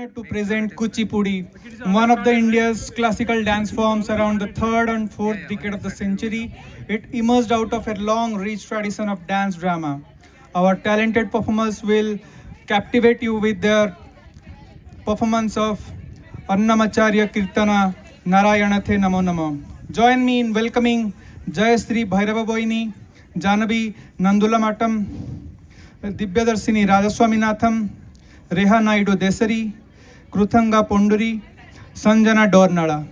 pleasure to present Kuchipudi, one of the India's classical dance forms around the 3rd and 4th decade of the century. It emerged out of a long rich tradition of dance drama. Our talented performers will captivate you with their performance of Annamacharya Kirtana Narayanathe Namo Namo. Join me in welcoming Jayasri Bhairava Boini, Janabi Nandula Matam, Dibyadarshini Rajaswaminatham, Reha Naidu Desari, Kruthanga Ponduri, Sanjana Dornala.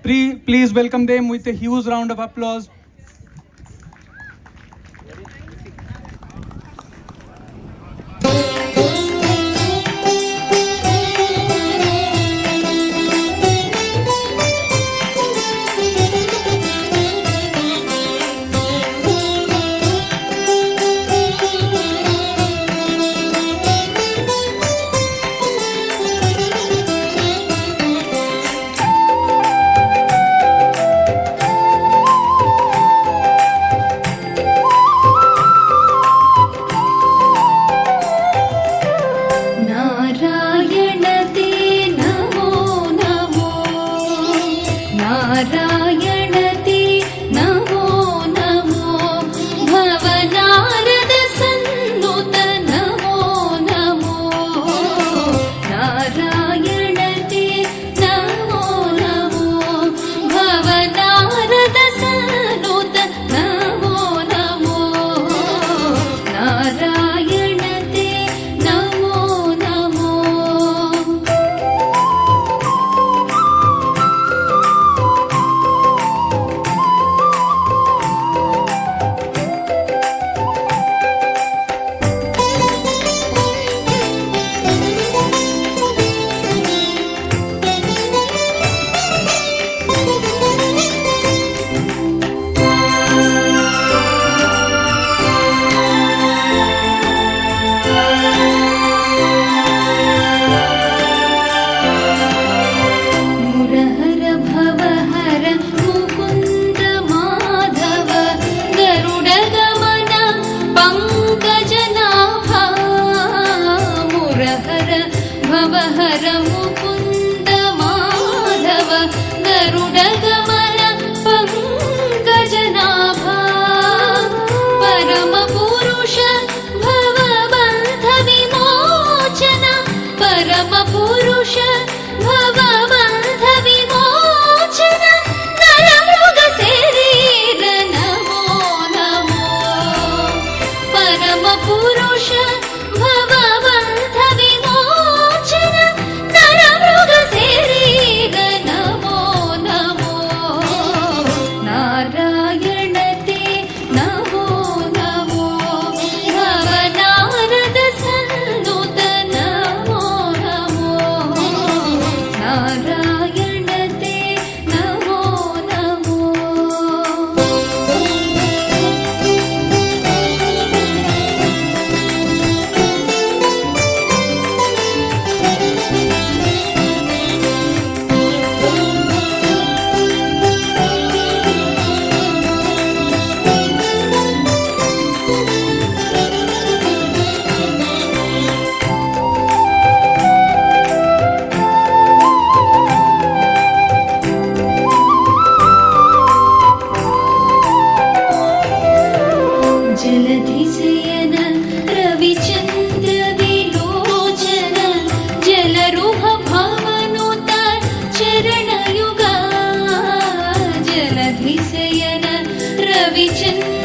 Please welcome them with a huge round of applause. भवहर Mukund Madhav गरुडगमन पंकजनाभा परम पुरुष भवबंध विमोचन परम पुरुष भवबंध विमोचन नरमृग शरीर नमो नमो परम पुरुष भवबंध विमोचन नरमृग शरीर नमो नमो नारायण ते नमो नमो भवनारद सन्नुत नमो नमो नारायण ते नमो नमो जलधिशयन रविचन्द्र विलोचन जलरुह भवनुत चरणयुगा जलधिशयन रविचन्द्र